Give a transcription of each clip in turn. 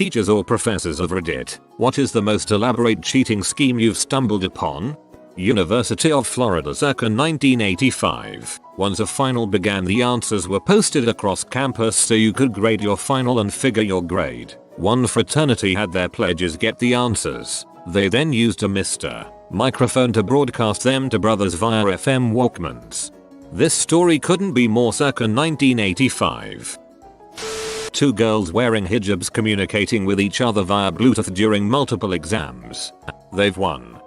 Teachers or professors of Reddit, what is the most elaborate cheating scheme you've stumbled upon? University of Florida circa 1985. Once a final began, the answers were posted across campus so you could grade your final and figure your grade. One fraternity had their pledges get the answers. They then used a Mr. microphone to broadcast them to brothers via FM Walkmans. This story couldn't be more circa 1985. Two girls wearing hijabs communicating with each other via Bluetooth during multiple exams. They've won.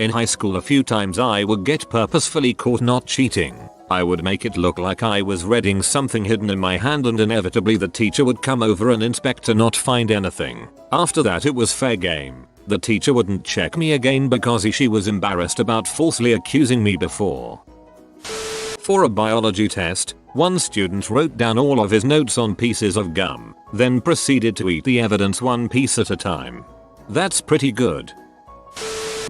In high school a few times I would get purposefully caught not cheating. I would make it look like I was reading something hidden in my hand and inevitably the teacher would come over and inspect to not find anything. After that it was fair game. The teacher wouldn't check me again because she was embarrassed about falsely accusing me before. For a biology test, one student wrote down all of his notes on pieces of gum, then proceeded to eat the evidence one piece at a time. That's pretty good.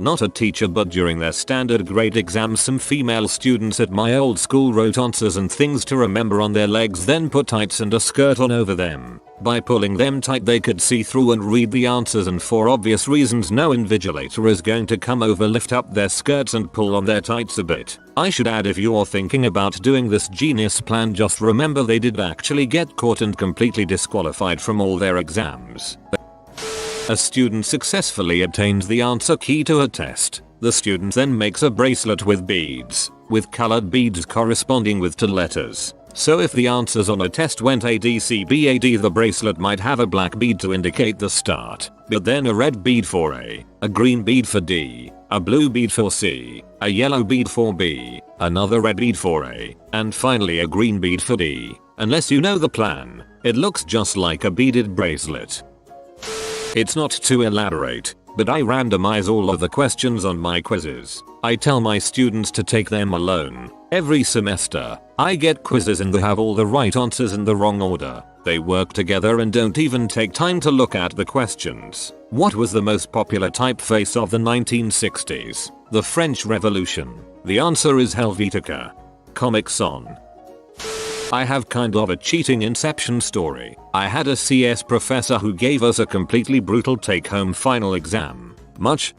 Not a teacher, but during their standard grade exams some female students at my old school wrote answers and things to remember on their legs, then put tights and a skirt on over them. By pulling them tight they could see through and read the answers, and for obvious reasons no invigilator is going to come over, lift up their skirts and pull on their tights a bit. I should add, if you're thinking about doing this genius plan, just remember they did actually get caught and completely disqualified from all their exams. A student successfully obtains the answer key to a test. The student then makes a bracelet with beads, with colored beads corresponding with to letters. So if the answers on a test went A D C B A D, the bracelet might have a black bead to indicate the start, but then a red bead for A green bead for D, a blue bead for C, a yellow bead for B, another red bead for A, and finally a green bead for D. Unless you know the plan, it looks just like a beaded bracelet. It's not too elaborate, but I randomize all of the questions on my quizzes. I tell my students to take them alone. Every semester, I get quizzes and they have all the right answers in the wrong order. They work together and don't even take time to look at the questions. What was the most popular typeface of the 1960s? The French Revolution. The answer is Helvetica. Comic Son. I have kind of a cheating inception story. I had a CS professor who gave us a completely brutal take-home final exam. Much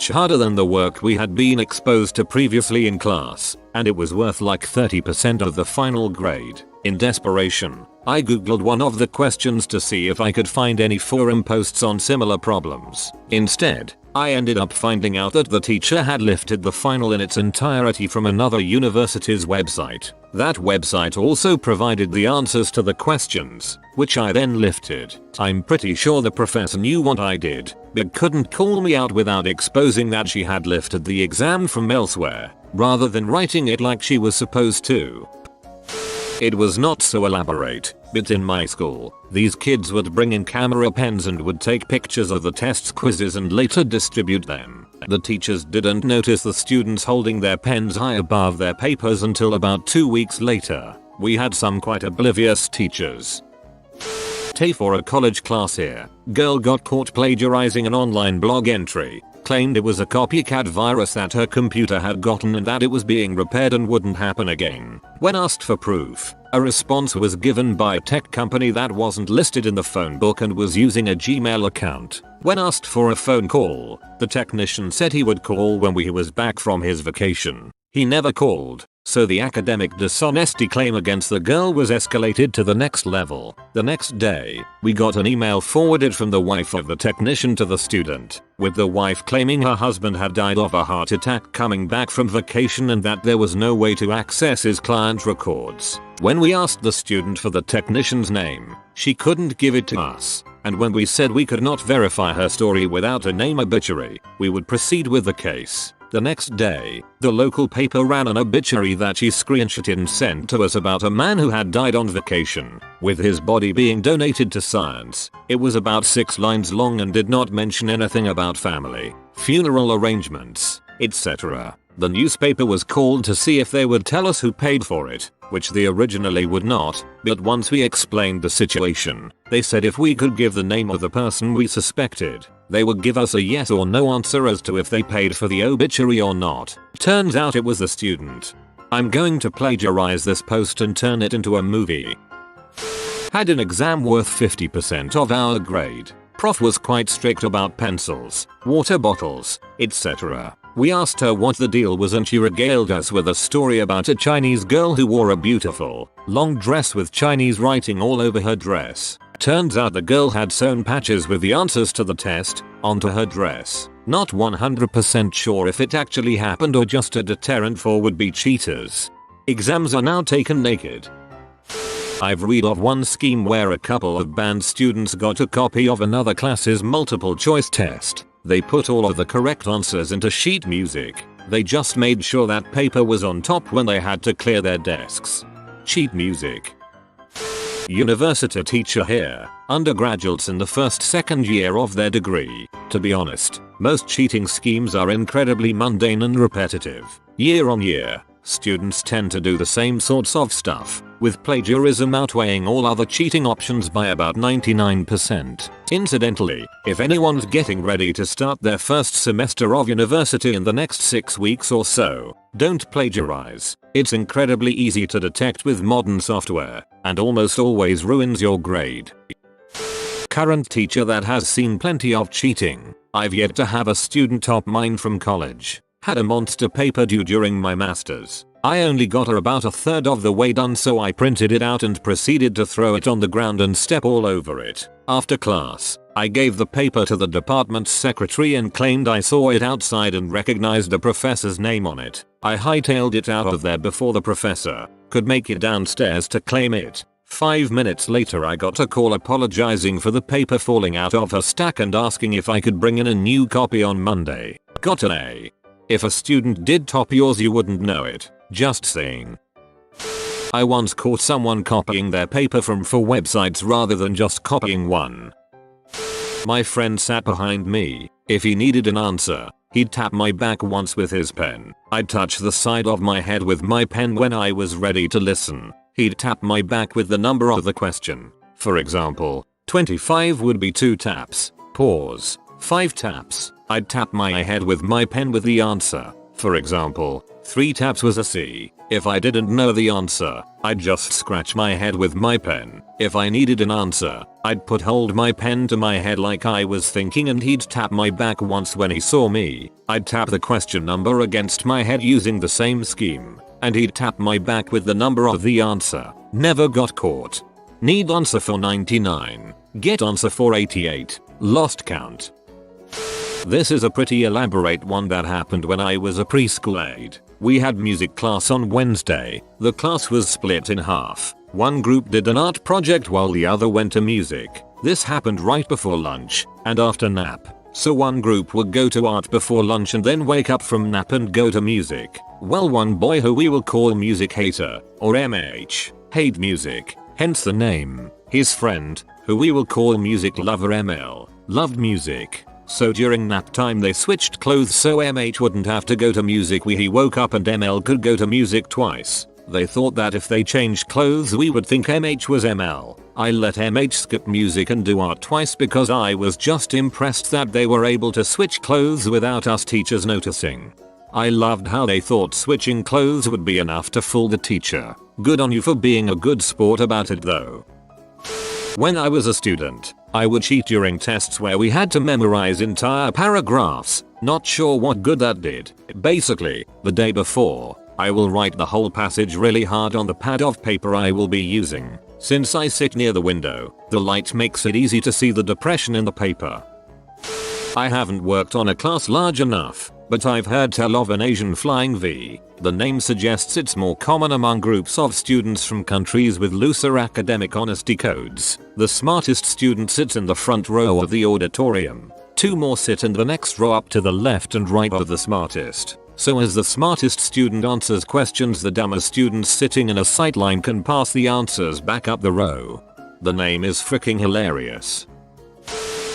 harder than the work we had been exposed to previously in class, and it was worth like 30% of the final grade. In desperation, I googled one of the questions to see if I could find any forum posts on similar problems. Instead, I ended up finding out that the teacher had lifted the final in its entirety from another university's website. That website also provided the answers to the questions, which I then lifted. I'm pretty sure the professor knew what I did, but couldn't call me out without exposing that she had lifted the exam from elsewhere, rather than writing it like she was supposed to. It was not so elaborate, but in my school, these kids would bring in camera pens and would take pictures of the tests, quizzes and later distribute them. The teachers didn't notice the students holding their pens high above their papers until about 2 weeks later. We had some quite oblivious teachers. For a college class here, girl got caught plagiarizing an online blog entry. Claimed it was a copycat virus that her computer had gotten and that it was being repaired and wouldn't happen again. When asked for proof, a response was given by a tech company that wasn't listed in the phone book and was using a Gmail account. When asked for a phone call, the technician said he would call when he was back from his vacation. He never called, so the academic dishonesty claim against the girl was escalated to the next level. The next day, we got an email forwarded from the wife of the technician to the student, with the wife claiming her husband had died of a heart attack coming back from vacation and that there was no way to access his client records. When we asked the student for the technician's name, she couldn't give it to us, and when we said we could not verify her story without a name obituary, we would proceed with the case. The next day, the local paper ran an obituary that she screenshotted and sent to us about a man who had died on vacation, with his body being donated to science. It was about 6 lines long and did not mention anything about family, funeral arrangements, etc. The newspaper was called to see if they would tell us who paid for it, which they originally would not, but once we explained the situation, they said if we could give the name of the person we suspected, they would give us a yes or no answer as to if they paid for the obituary or not. Turns out it was the student. I'm going to plagiarize this post and turn it into a movie. Had an exam worth 50% of our grade. Prof was quite strict about pencils, water bottles, etc. We asked her what the deal was and she regaled us with a story about a Chinese girl who wore a beautiful, long dress with Chinese writing all over her dress. Turns out the girl had sewn patches with the answers to the test onto her dress. Not 100% sure if it actually happened or just a deterrent for would-be cheaters. Exams are now taken naked. I've read of one scheme where a couple of band students got a copy of another class's multiple choice test. They put all of the correct answers into sheet music. They just made sure that paper was on top when they had to clear their desks. Cheat music. University teacher here. Undergraduates in the second year of their degree. To be honest, most cheating schemes are incredibly mundane and repetitive. Year on year, students tend to do the same sorts of stuff, with plagiarism outweighing all other cheating options by about 99%. Incidentally, if anyone's getting ready to start their first semester of university in the next 6 weeks or so, don't plagiarize. It's incredibly easy to detect with modern software, and almost always ruins your grade. Current teacher that has seen plenty of cheating. I've yet to have a student top mine from college. Had a monster paper due during my masters. I only got her about a third of the way done, so I printed it out and proceeded to throw it on the ground and step all over it. After class, I gave the paper to the department's secretary and claimed I saw it outside and recognized the professor's name on it. I hightailed it out of there before the professor could make it downstairs to claim it. 5 minutes later I got a call apologizing for the paper falling out of her stack and asking if I could bring in a new copy on Monday. Got an A. If a student did top yours you wouldn't know it. Just saying. I once caught someone copying their paper from 4 websites rather than just copying one. My friend sat behind me. If he needed an answer, he'd tap my back once with his pen. I'd touch the side of my head with my pen when I was ready to listen. He'd tap my back with the number of the question. For example, 25 would be 2 taps. Pause. 5 taps. I'd tap my head with my pen with the answer. For example, 3 taps was a C. If I didn't know the answer, I'd just scratch my head with my pen. If I needed an answer, I'd hold my pen to my head like I was thinking and he'd tap my back once when he saw me. I'd tap the question number against my head using the same scheme, and he'd tap my back with the number of the answer. Never got caught. Need answer for 99. Get answer for 88. Lost count. This is a pretty elaborate one that happened when I was a preschool aide. We had music class on Wednesday. The class was split in half. One group did an art project while the other went to music. This happened right before lunch and after nap. So one group would go to art before lunch and then wake up from nap and go to music. Well, one boy who we will call Music Hater, or MH, hate music, hence the name. His friend, who we will call Music Lover ML, loved music. So during nap time they switched clothes so MH wouldn't have to go to music. He woke up and ML could go to music twice. They thought that if they changed clothes we would think MH was ML. I let MH skip music and do art twice because I was just impressed that they were able to switch clothes without us teachers noticing. I loved how they thought switching clothes would be enough to fool the teacher. Good on you for being a good sport about it though. When I was a student, I would cheat during tests where we had to memorize entire paragraphs. Not sure what good that did. Basically, the day before, I will write the whole passage really hard on the pad of paper I will be using. Since I sit near the window, the light makes it easy to see the depression in the paper. I haven't worked on a class large enough, but I've heard tell of an Asian flying V. The name suggests it's more common among groups of students from countries with looser academic honesty codes. The smartest student sits in the front row of the auditorium. 2 more sit in the next row up to the left and right of the smartest. So as the smartest student answers questions, the dumber students sitting in a sightline can pass the answers back up the row. The name is freaking hilarious.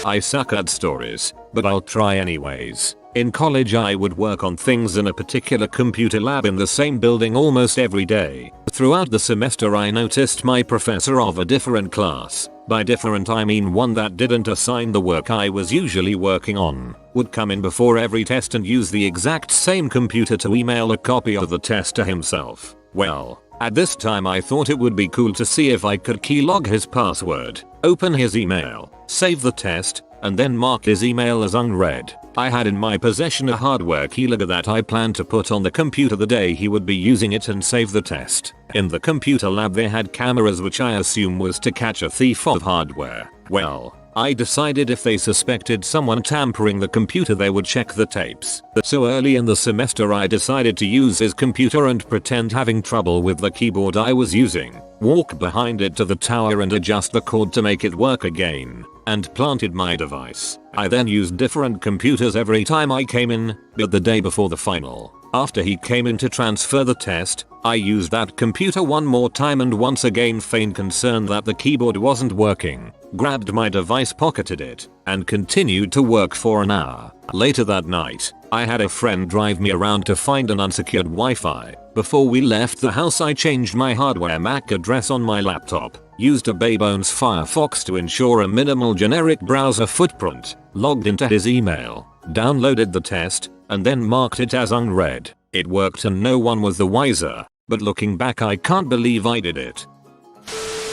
I suck at stories, but I'll try anyways. In college I would work on things in a particular computer lab in the same building almost every day. Throughout the semester I noticed my professor of a different class, by different I mean one that didn't assign the work I was usually working on, would come in before every test and use the exact same computer to email a copy of the test to himself. Well, At this time I thought it would be cool to see if I could keylog his password, open his email, save the test, and then mark his email as unread. I had in my possession a hardware keylogger that I planned to put on the computer the day he would be using it and save the test. In the computer lab they had cameras, which I assume was to catch a thief of hardware. Well, I decided if they suspected someone tampering the computer they would check the tapes. So early in the semester I decided to use his computer and pretend having trouble with the keyboard I was using, walk behind it to the tower and adjust the cord to make it work again, and planted my device. I then used different computers every time I came in, but the day before the final, after he came in to transfer the test, I used that computer one more time and once again feigned concern that the keyboard wasn't working, grabbed my device, pocketed it, and continued to work for an hour. Later that night, I had a friend drive me around to find an unsecured Wi-Fi. Before we left the house I changed my hardware MAC address on my laptop, used a Baybones Firefox to ensure a minimal generic browser footprint, logged into his email, downloaded the test, and then marked it as unread. It worked and no one was the wiser, but looking back I can't believe I did it.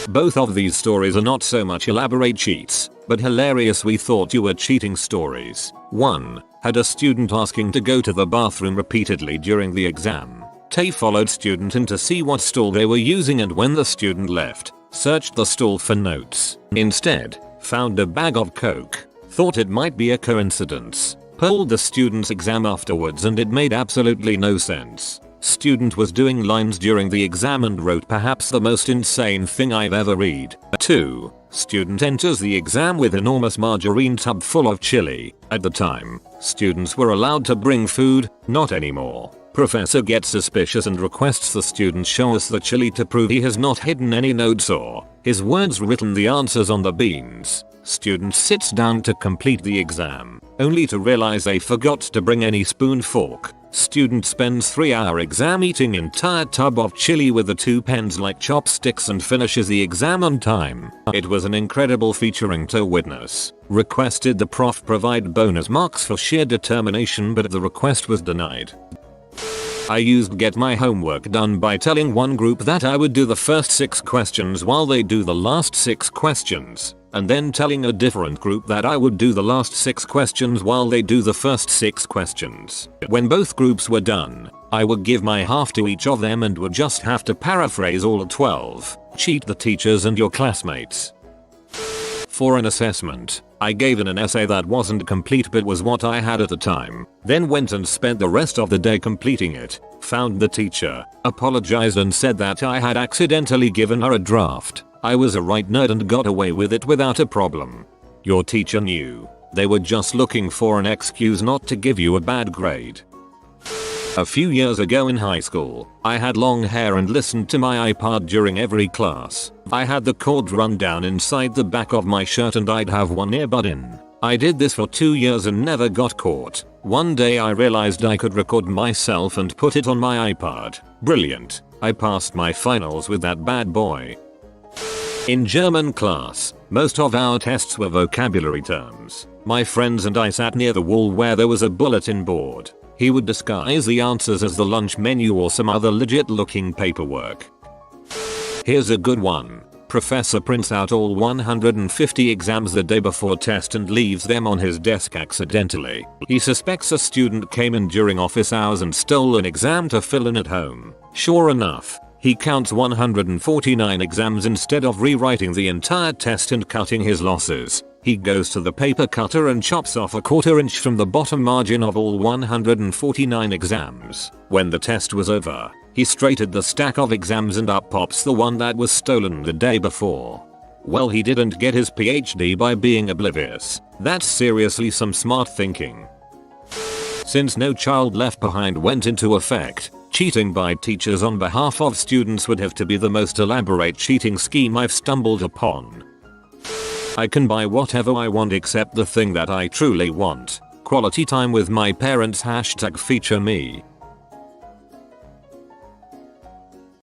Both of these stories are not so much elaborate cheats, but hilarious we thought you were cheating stories. 1. Had a student asking to go to the bathroom repeatedly during the exam. Tay followed student in to see what stall they were using, and when the student left, searched the stall for notes. Instead, found a bag of coke. Thought it might be a coincidence. Polled the student's exam afterwards and it made absolutely no sense. Student was doing lines during the exam and wrote perhaps the most insane thing I've ever read. 2. Student enters the exam with enormous margarine tub full of chili. At the time, students were allowed to bring food, not anymore. Professor gets suspicious and requests the student show us the chili to prove he has not hidden any notes or his words written the answers on the beans. Student sits down to complete the exam, only to realize they forgot to bring any spoon fork. Student spends 3-hour exam eating entire tub of chili with the 2 pens like chopsticks and finishes the exam on time. It was an incredible featuring to witness. Requested the prof provide bonus marks for sheer determination, but the request was denied. I used get my homework done by telling one group that I would do the first 6 questions while they do the last 6 questions, and then telling a different group that I would do the last 6 questions while they do the first 6 questions. When both groups were done, I would give my half to each of them and would just have to paraphrase all 12. Cheat the teachers and your classmates. For an assessment, I gave in an essay that wasn't complete but was what I had at the time, then went and spent the rest of the day completing it, found the teacher, apologized and said that I had accidentally given her a draft. I was a right nerd and got away with it without a problem. Your teacher knew. They were just looking for an excuse not to give you a bad grade. A few years ago in high school, I had long hair and listened to my iPod during every class. I had the cord run down inside the back of my shirt and I'd have one earbud in. I did this for 2 years and never got caught. One day I realized I could record myself and put it on my iPod. Brilliant. I passed my finals with that bad boy. In German class, most of our tests were vocabulary terms. My friends and I sat near the wall where there was a bulletin board. He would disguise the answers as the lunch menu or some other legit looking paperwork. Here's a good one. Professor prints out all 150 exams the day before test and leaves them on his desk accidentally. He suspects a student came in during office hours and stole an exam to fill in at home. Sure enough, he counts 149 exams instead of rewriting the entire test and cutting his losses. He goes to the paper cutter and chops off a 1/4 inch from the bottom margin of all 149 exams. When the test was over, he straightened the stack of exams and up pops the one that was stolen the day before. Well, he didn't get his PhD by being oblivious. That's seriously some smart thinking. Since No Child Left Behind went into effect, cheating by teachers on behalf of students would have to be the most elaborate cheating scheme I've stumbled upon. I can buy whatever I want except the thing that I truly want. Quality time with my parents #feature me.